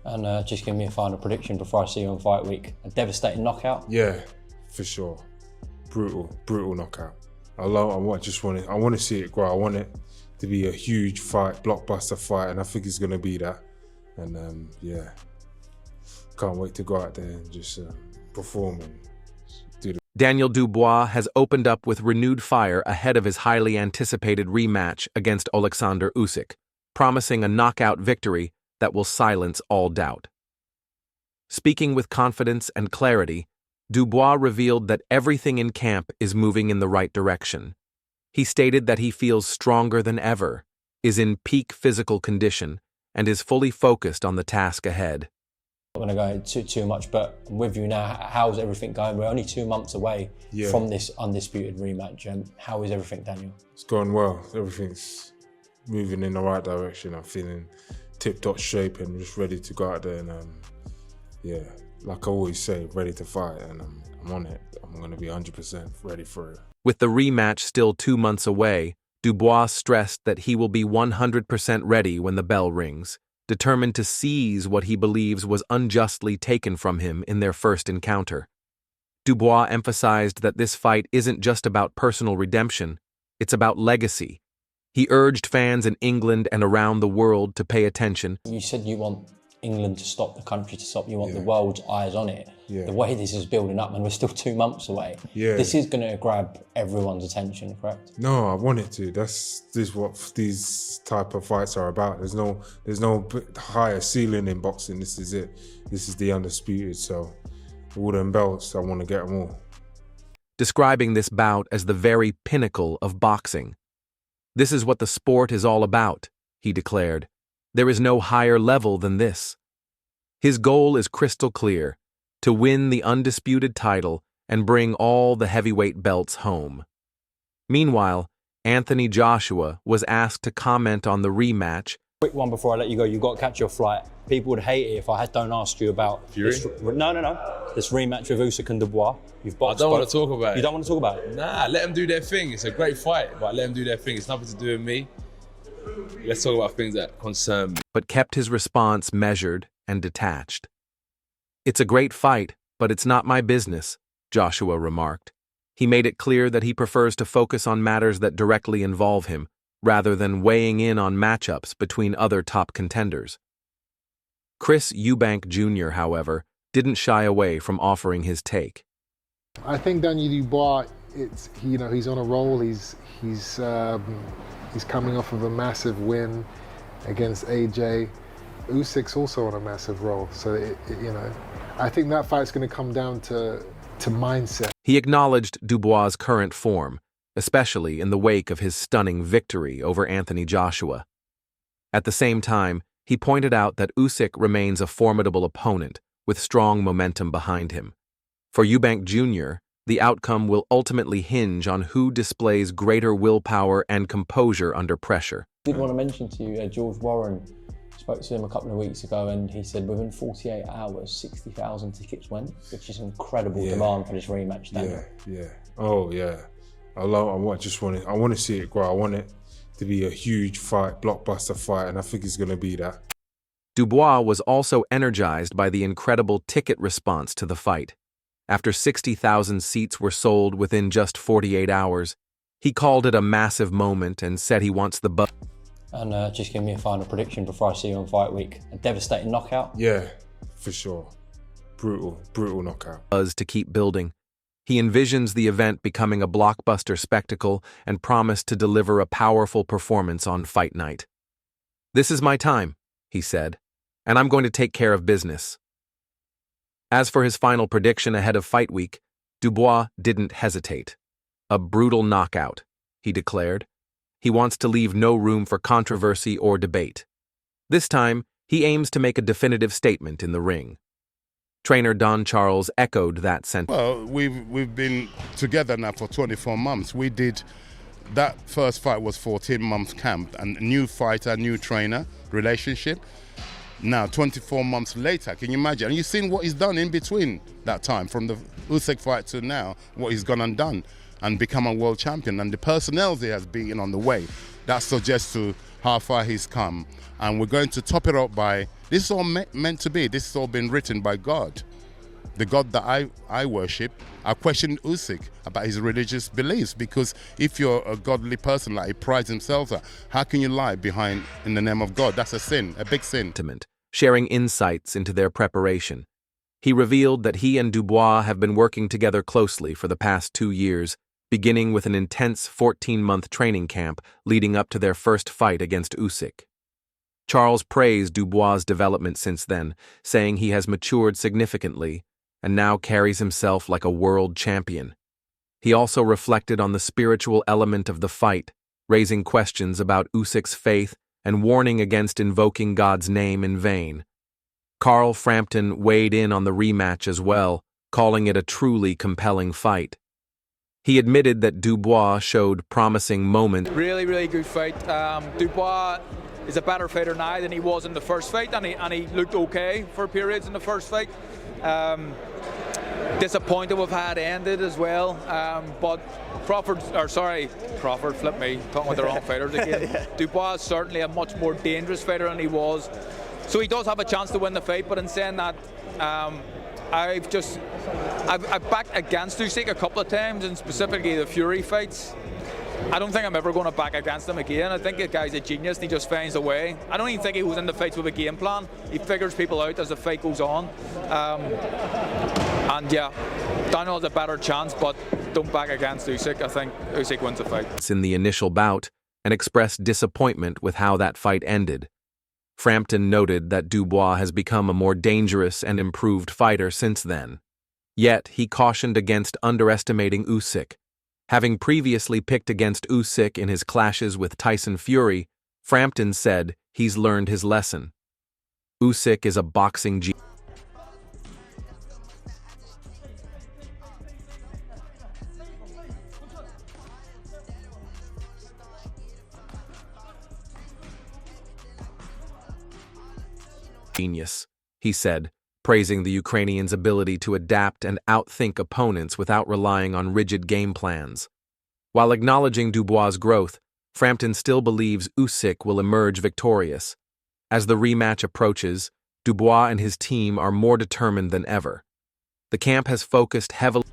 And just give me a final prediction before I see you on fight week. A devastating knockout? Yeah, for sure. Brutal knockout. I want to see it grow. I want it to be a huge fight, blockbuster fight, and I think it's going to be that. And yeah, can't wait to go out there and just perform and do the. Daniel Dubois has opened up with renewed fire ahead of his highly anticipated rematch against Oleksandr Usyk, promising a knockout victory that will silence all doubt. Speaking with confidence and clarity, Dubois revealed that everything in camp is moving in the right direction. He stated that he feels stronger than ever, is in peak physical condition, and is fully focused on the task ahead. I'm not going to go too much, but I'm with you now. How's everything going? We're only 2 months away from this undisputed rematch. How is everything, Daniel? It's going well. Everything's moving in the right direction. I'm feeling tip-top shape and just ready to go out there and yeah, like I always say, ready to fight, and I'm on it. I'm going to be 100% ready for it. With the rematch still 2 months away, Dubois stressed that he will be 100% ready when the bell rings, determined to seize what he believes was unjustly taken from him in their first encounter. Dubois emphasized that this fight isn't just about personal redemption, it's about legacy. He urged fans in England and around the world to pay attention. You said you want England to stop, the country to stop, you want the world's eyes on it. The way this is building up, and we're still 2 months away, this is going to grab everyone's attention, correct? No, I want it to. This is what these type of fights are about. There's no higher ceiling in boxing. This is it. This is the undisputed. So all them belts, I want to get them all. Describing this bout as the very pinnacle of boxing. "This is what the sport is all about," he declared. "There is no higher level than this." His goal is crystal clear: to win the undisputed title and bring all the heavyweight belts home. Meanwhile, Anthony Joshua was asked to comment on the rematch. Quick one before I let you go. You've got to catch your flight. People would hate it if I don't ask you about this, this rematch with Usyk and Dubois. You've boxed. I don't want to talk about it. You don't want to talk about it? Nah, let them do their thing. It's a great fight, but let them do their thing. It's nothing to do with me. Let's talk about things that concern me. But kept his response measured and detached. "It's a great fight, but it's not my business," Joshua remarked. He made it clear that he prefers to focus on matters that directly involve him, rather than weighing in on matchups between other top contenders. Chris Eubank Jr., however, didn't shy away from offering his take. I think Daniel Dubois, he's on a roll. He's coming off of a massive win against AJ. Usyk's also on a massive roll. So I think that fight's going to come down to mindset. He acknowledged Dubois' current form, especially in the wake of his stunning victory over Anthony Joshua. At the same time, he pointed out that Usyk remains a formidable opponent with strong momentum behind him. For Eubank Jr., the outcome will ultimately hinge on who displays greater willpower and composure under pressure. I did want to mention to you, George Warren spoke to him a couple of weeks ago, and he said within 48 hours, 60,000 tickets went, which is incredible demand for this rematch, Daniel. Yeah. Oh, yeah. I want to see it grow. I want it to be a huge fight, blockbuster fight, and I think it's going to be that. Dubois was also energized by the incredible ticket response to the fight. After 60,000 seats were sold within just 48 hours, he called it a massive moment and said he wants the buzz. And just give me a final prediction before I see you on fight week. A devastating knockout? Yeah, for sure. Brutal knockout. Buzz to keep building. He envisions the event becoming a blockbuster spectacle and promised to deliver a powerful performance on fight night. "This is my time," he said, "and I'm going to take care of business." As for his final prediction ahead of fight week, Dubois didn't hesitate. "A brutal knockout," he declared. He wants to leave no room for controversy or debate. This time, he aims to make a definitive statement in the ring. Trainer Don Charles echoed that sentiment. Well, we've been together now for 24 months. That first fight was 14 months camp, and new fighter, new trainer relationship. Now, 24 months later, can you imagine? And you've seen what he's done in between that time, from the Usyk fight to now, what he's gone and done, and become a world champion, and the personnel he has beaten on the way. that suggests to how far he's come. And we're going to top it up by, this is all meant to be, this has all been written by God. The God that I worship. I questioned Usyk about his religious beliefs, because if you're a godly person like he prides himself at, how can you lie behind in the name of God? That's a sin, a big sin. Sharing insights into their preparation. He revealed that he and Dubois have been working together closely for the past 2 years, beginning with an intense 14-month training camp leading up to their first fight against Usyk. Charles praised Dubois' development since then, saying he has matured significantly and now carries himself like a world champion. He also reflected on the spiritual element of the fight, raising questions about Usyk's faith and warning against invoking God's name in vain. Carl Frampton weighed in on the rematch as well, calling it a truly compelling fight. He admitted that Dubois showed promising moments. Really, really good fight. Dubois is a better fighter now than he was in the first fight, and he looked okay for periods in the first fight. Disappointed we've had ended as well, but Crawford, flip me, talking with the wrong fighters again. Yeah. Dubois is certainly a much more dangerous fighter than he was, so he does have a chance to win the fight. But in saying that, I've backed against Usyk a couple of times, and specifically the Fury fights. I don't think I'm ever going to back against him again. I think the guy's a genius and he just finds a way. I don't even think he goes into fights with a game plan. He figures people out as the fight goes on. And yeah, Daniel has a better chance, but don't back against Usyk. I think Usyk wins the fight. In the initial bout, and expressed disappointment with how that fight ended. Frampton noted that Dubois has become a more dangerous and improved fighter since then. Yet, he cautioned against underestimating Usyk. Having previously picked against Usyk in his clashes with Tyson Fury, Frampton said he's learned his lesson. Usyk is a boxing genius, he said, praising the Ukrainian's ability to adapt and outthink opponents without relying on rigid game plans. While acknowledging Dubois' growth, Frampton still believes Usyk will emerge victorious. As the rematch approaches, Dubois and his team are more determined than ever. The camp has focused heavily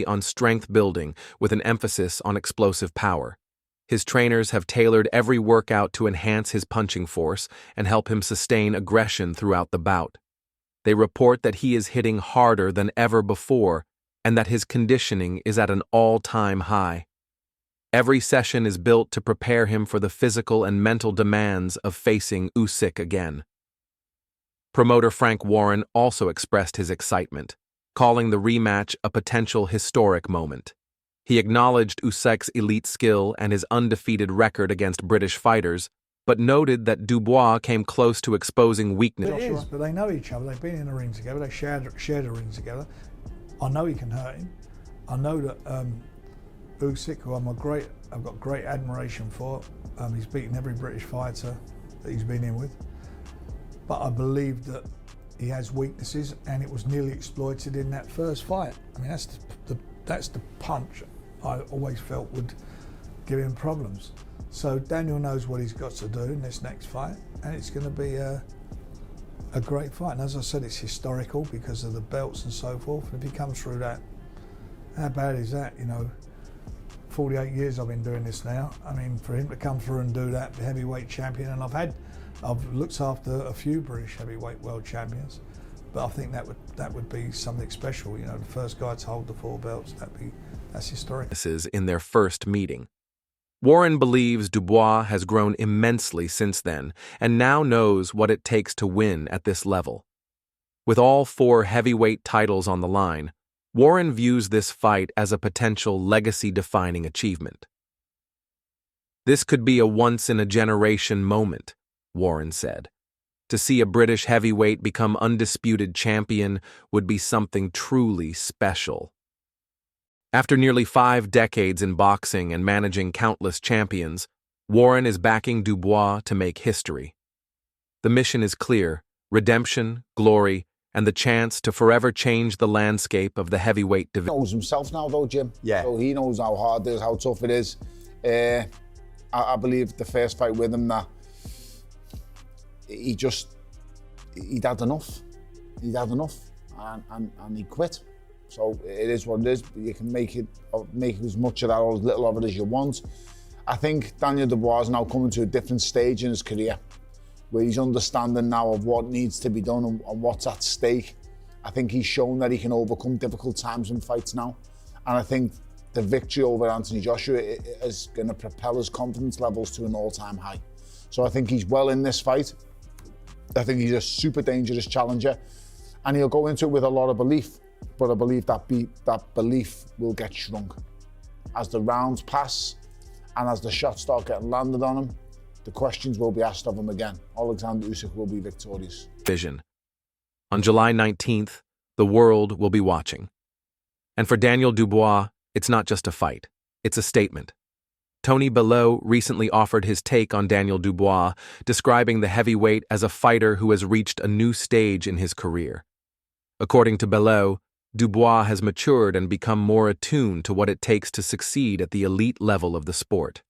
on strength building with an emphasis on explosive power. His trainers have tailored every workout to enhance his punching force and help him sustain aggression throughout the bout. They report that he is hitting harder than ever before and that his conditioning is at an all-time high. Every session is built to prepare him for the physical and mental demands of facing Usyk again. Promoter Frank Warren also expressed his excitement, calling the rematch a potential historic moment. He acknowledged Usyk's elite skill and his undefeated record against British fighters, but noted that Dubois came close to exposing weakness. It is, but they know each other. They've been in a ring together. They shared a ring together. I know he can hurt him. I know that Usyk, who I've got great admiration for, he's beaten every British fighter that he's been in with. But I believe that he has weaknesses, and it was nearly exploited in that first fight. I mean, that's the punch I always felt would give him problems. So Daniel knows what he's got to do in this next fight, and it's going to be a great fight. And as I said, it's historical because of the belts and so forth. If he comes through that, how bad is that? 48 years I've been doing this now. I mean, for him to come through and do that, the heavyweight champion, and I've looked after a few British heavyweight world champions, but I think that would be something special. The first guy to hold the 4 belts, that's historic. In their first meeting. Warren believes Dubois has grown immensely since then and now knows what it takes to win at this level. With all 4 heavyweight titles on the line, Warren views this fight as a potential legacy-defining achievement. This could be a once-in-a-generation moment, Warren said. To see a British heavyweight become undisputed champion would be something truly special. After nearly 5 decades in boxing and managing countless champions, Warren is backing Dubois to make history. The mission is clear: redemption, glory, and the chance to forever change the landscape of the heavyweight division. He knows himself now though, Jim. Yeah. So he knows how hard it is, how tough it is. I believe the first fight with him that he'd had enough. He'd had enough and he quit. So it is what it is. You can make as much of that or as little of it as you want. I think Daniel Dubois is now coming to a different stage in his career where he's understanding now of what needs to be done and what's at stake. I think he's shown that he can overcome difficult times in fights now. And I think the victory over Anthony Joshua is going to propel his confidence levels to an all-time high. So I think he's well in this fight. I think he's a super dangerous challenger. And he'll go into it with a lot of belief. But I believe that belief will get shrunk. As the rounds pass and as the shots start getting landed on him, the questions will be asked of him again. Oleksandr Usyk will be victorious. On July 19th, the world will be watching. And for Daniel Dubois, it's not just a fight, it's a statement. Tony Bellew recently offered his take on Daniel Dubois, describing the heavyweight as a fighter who has reached a new stage in his career. According to Bellew, Dubois has matured and become more attuned to what it takes to succeed at the elite level of the sport.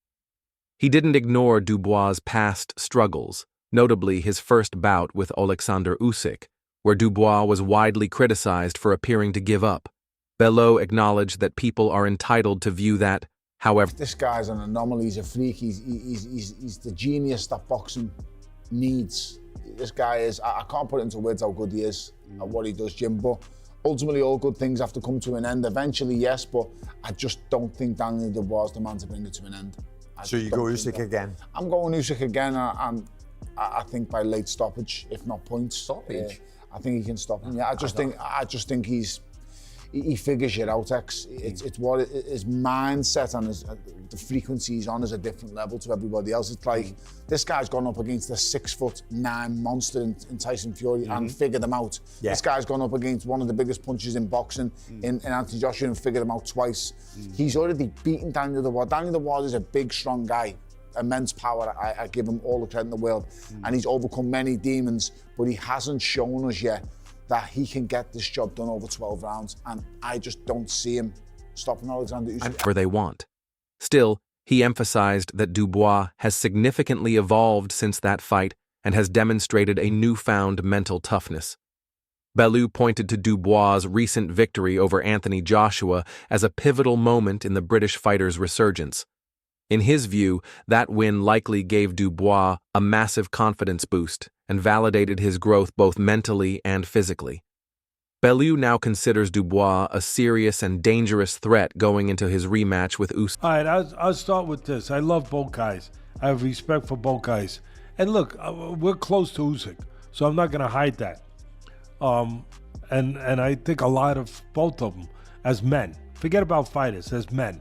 He didn't ignore Dubois' past struggles, notably his first bout with Oleksandr Usyk, where Dubois was widely criticized for appearing to give up. Bellew acknowledged that people are entitled to view that, however. This guy's an anomaly, he's a freak, he's the genius that boxing needs. This guy is, I can't put it into words how good he is at what he does, Jim, but ultimately all good things have to come to an end. Eventually, yes, but I just don't think Daniel Dubois is the man to bring it to an end. So you go Usyk again? I'm going Usyk again, and I think by late stoppage, if not points. Stoppage? I think he can stop him. Yeah, I just think he figures it out. It's what his mindset and the frequency he's on is a different level to everybody else. It's like this guy's gone up against a 6'9" monster in Tyson Fury and figured him out. Yeah. This guy's gone up against one of the biggest punches in boxing in Anthony Joshua and figured him out twice. He's already beaten Daniel Dubois. Daniel Dubois is a big, strong guy. Immense power. I give him all the credit in the world. And he's overcome many demons, but he hasn't shown us yet that he can get this job done over 12 rounds. And I just don't see him stopping Oleksandr Usyk. Where they want. Still, he emphasized that Dubois has significantly evolved since that fight and has demonstrated a newfound mental toughness. Bellew pointed to Dubois' recent victory over Anthony Joshua as a pivotal moment in the British fighter's resurgence. In his view, that win likely gave Dubois a massive confidence boost and validated his growth both mentally and physically. Bellew now considers Dubois a serious and dangerous threat going into his rematch with Usyk. All right, I'll start with this. I love both guys. I have respect for both guys. And look, we're close to Usyk, so I'm not going to hide that. And I think a lot of both of them as men. Forget about fighters, as men.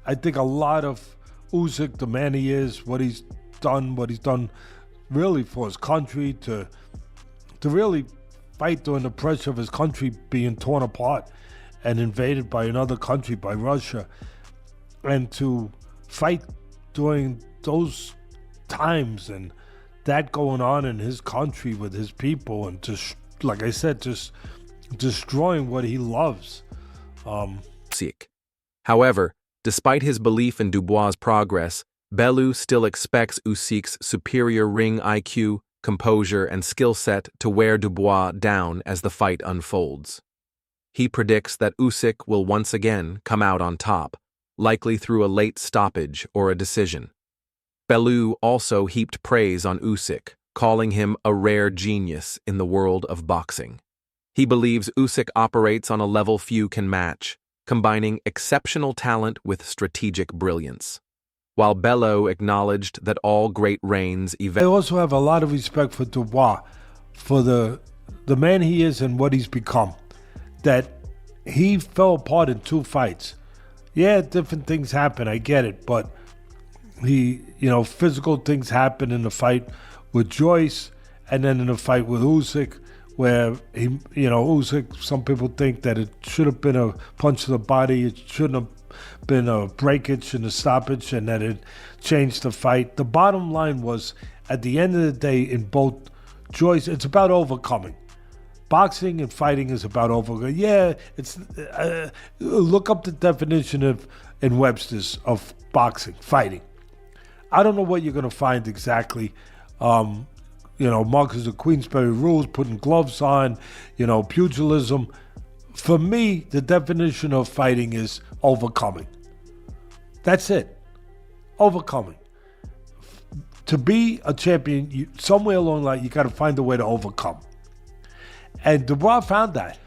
I think a lot of Usyk, the man he is, what he's done really for his country, to really fight during the pressure of his country being torn apart and invaded by another country, by Russia, and to fight during those times and that going on in his country with his people, and just, like I said, just destroying what he loves. However, despite his belief in Dubois' progress, Bellew still expects Usyk's superior ring IQ, composure, and skill set to wear Dubois down as the fight unfolds. He predicts that Usyk will once again come out on top, likely through a late stoppage or a decision. Bellew also heaped praise on Usyk, calling him a rare genius in the world of boxing. He believes Usyk operates on a level few can match, combining exceptional talent with strategic brilliance. While Bellew acknowledged that all great reigns I also have a lot of respect for Dubois, for the man he is and what he's become. That he fell apart in 2 fights. Yeah, different things happen, I get it, but physical things happen in the fight with Joyce, and then in the fight with Usyk, where Usyk, some people think that it should have been a punch to the body, it shouldn't have been a breakage and a stoppage, and that it changed the fight. The bottom line was, at the end of the day, in both Joyce, it's about overcoming. boxing and fighting is about over. Yeah, it's look up the definition in Webster's of boxing, fighting. I don't know what you're going to find exactly. Marcus of Queensberry rules, putting gloves on, pugilism. For me, the definition of fighting is overcoming. That's it. Overcoming. To be a champion, somewhere along the line, you got to find a way to overcome. And Dubois found that.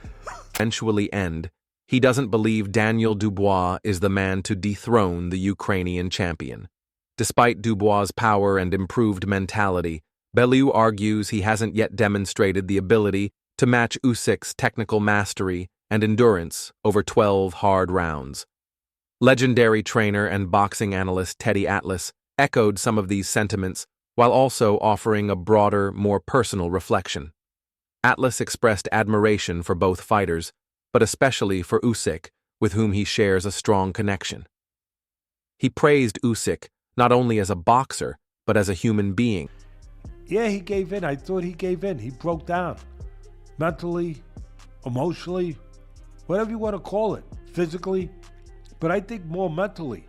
Eventually end, he doesn't believe Daniel Dubois is the man to dethrone the Ukrainian champion. Despite Dubois' power and improved mentality, Bellew argues he hasn't yet demonstrated the ability to match Usyk's technical mastery and endurance over 12 hard rounds. Legendary trainer and boxing analyst Teddy Atlas echoed some of these sentiments while also offering a broader, more personal reflection. Atlas expressed admiration for both fighters, but especially for Usyk, with whom he shares a strong connection. He praised Usyk not only as a boxer, but as a human being. Yeah, he gave in. I thought he gave in. He broke down. Mentally, emotionally, whatever you want to call it, physically, but I think more mentally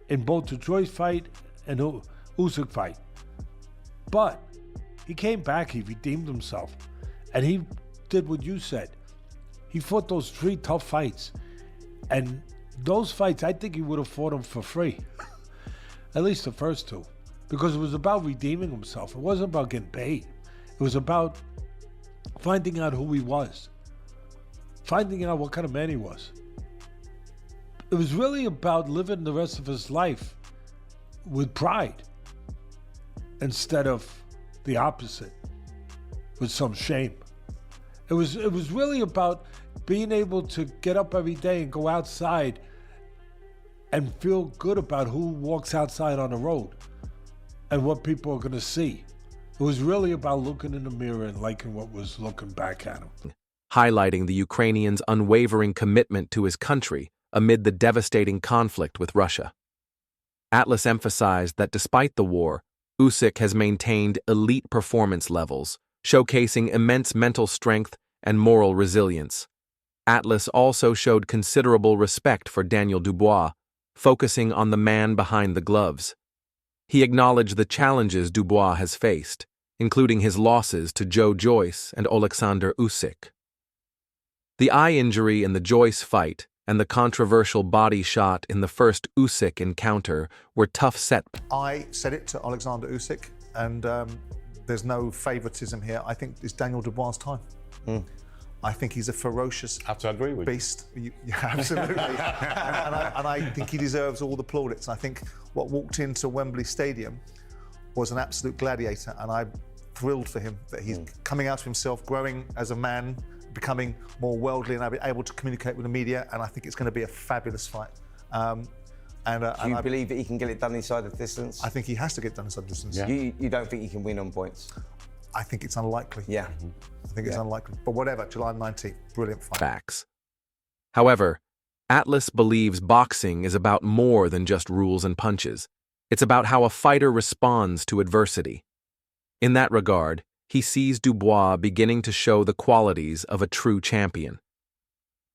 in both the Joyce fight and Usyk fight. But he came back, he redeemed himself, and he did what you said. He fought those 3 tough fights, and those fights, I think he would have fought them for free, at least the first 2, because it was about redeeming himself. It wasn't about getting paid. It was about finding out who he was, finding out what kind of man he was. It was really about living the rest of his life with pride instead of the opposite, with some shame. It was really about being able to get up every day and go outside and feel good about who walks outside on the road and what people are going to see. It was really about looking in the mirror and liking what was looking back at him. Highlighting the Ukrainian's unwavering commitment to his country amid the devastating conflict with Russia. Atlas emphasized that despite the war, Usyk has maintained elite performance levels, showcasing immense mental strength and moral resilience. Atlas also showed considerable respect for Daniel Dubois, focusing on the man behind the gloves. He acknowledged the challenges Dubois has faced, including his losses to Joe Joyce and Oleksandr Usyk. The eye injury in the Joyce fight and the controversial body shot in the first Usyk encounter were tough setbacks. I said it to Oleksandr Usyk, and there's no favoritism here. I think it's Daniel Dubois' time. I think he's a ferocious have to agree with beast. Yeah, absolutely. and I think he deserves all the plaudits. I think what walked into Wembley Stadium was an absolute gladiator, and I'm thrilled for him that he's coming out of himself, growing as a man, becoming more worldly and able to communicate with the media, and I think it's going to be a fabulous fight. Do you believe that he can get it done inside the distance? I think he has to get done inside the distance. Yeah. You don't think he can win on points? I think it's unlikely. Yeah. I think it's unlikely. But whatever, July 19th, brilliant fight. Facts. However, Atlas believes boxing is about more than just rules and punches. It's about how a fighter responds to adversity. In that regard, he sees Dubois beginning to show the qualities of a true champion.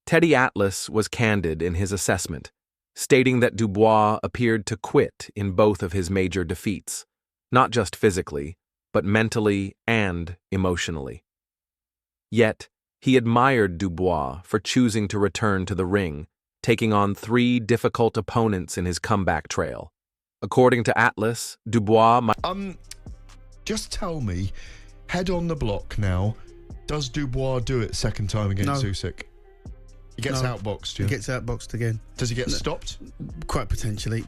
Teddy Atlas was candid in his assessment, stating that Dubois appeared to quit in both of his major defeats, not just physically, but mentally and emotionally. Yet, he admired Dubois for choosing to return to the ring, taking on 3 difficult opponents in his comeback trail. According to Atlas, Dubois might... Just tell me, head on the block now, does Dubois do it second time against Usyk? He gets outboxed, yeah? He gets outboxed again. Does he get stopped? Quite potentially,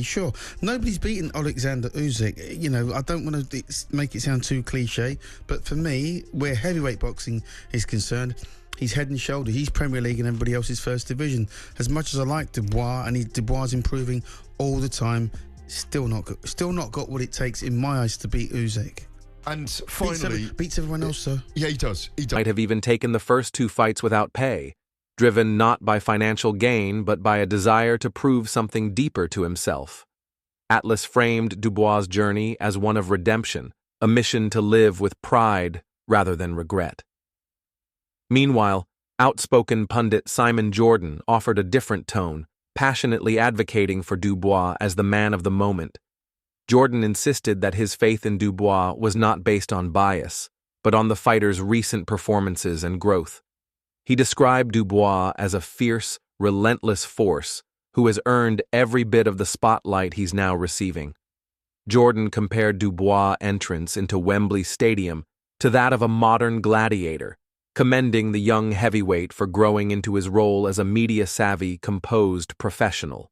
sure. Nobody's beaten Oleksandr Usyk. You know, I don't want to make it sound too cliche, but for me, where heavyweight boxing is concerned, he's head and shoulders. He's Premier League and everybody else's first division. As much as I like Dubois, and Dubois is improving all the time, still not got what it takes in my eyes to beat Usyk. And finally, beats everyone else, though. Yeah, he does. Might have even taken the first 2 fights without pay, driven not by financial gain but by a desire to prove something deeper to himself. Atlas framed Dubois' journey as one of redemption, a mission to live with pride rather than regret. Meanwhile, outspoken pundit Simon Jordan offered a different tone, passionately advocating for Dubois as the man of the moment. Jordan insisted that his faith in Dubois was not based on bias, but on the fighter's recent performances and growth. He described Dubois as a fierce, relentless force who has earned every bit of the spotlight he's now receiving. Jordan compared Dubois' entrance into Wembley Stadium to that of a modern gladiator, commending the young heavyweight for growing into his role as a media-savvy, composed professional.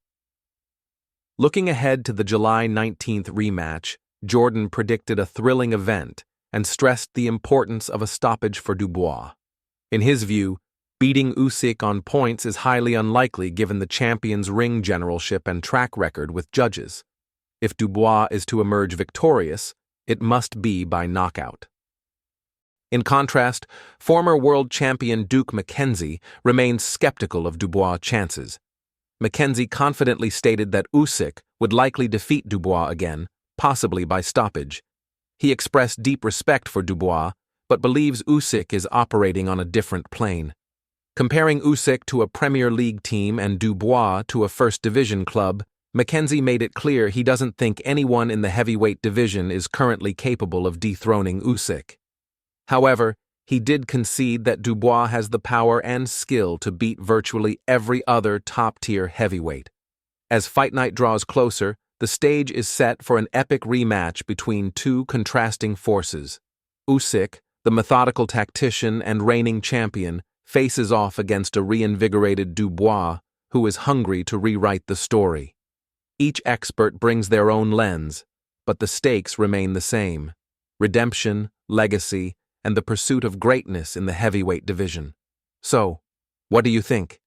Looking ahead to the July 19th rematch, Jordan predicted a thrilling event and stressed the importance of a stoppage for Dubois. In his view, beating Usyk on points is highly unlikely given the champion's ring generalship and track record with judges. If Dubois is to emerge victorious, it must be by knockout. In contrast, former world champion Duke McKenzie remains skeptical of Dubois' chances. McKenzie confidently stated that Usyk would likely defeat Dubois again, possibly by stoppage. He expressed deep respect for Dubois, but believes Usyk is operating on a different plane. Comparing Usyk to a Premier League team and Dubois to a First Division club, McKenzie made it clear he doesn't think anyone in the heavyweight division is currently capable of dethroning Usyk. However, he did concede that Dubois has the power and skill to beat virtually every other top-tier heavyweight. As Fight Night draws closer, the stage is set for an epic rematch between two contrasting forces. Usyk, the methodical tactician and reigning champion, faces off against a reinvigorated Dubois, who is hungry to rewrite the story. Each expert brings their own lens, but the stakes remain the same: redemption, legacy, and the pursuit of greatness in the heavyweight division. So, what do you think?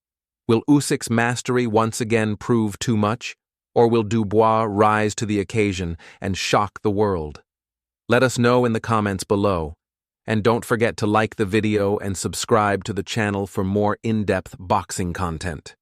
Will Usyk's mastery once again prove too much, or will Dubois rise to the occasion and shock the world? Let us know in the comments below, and don't forget to like the video and subscribe to the channel for more in-depth boxing content.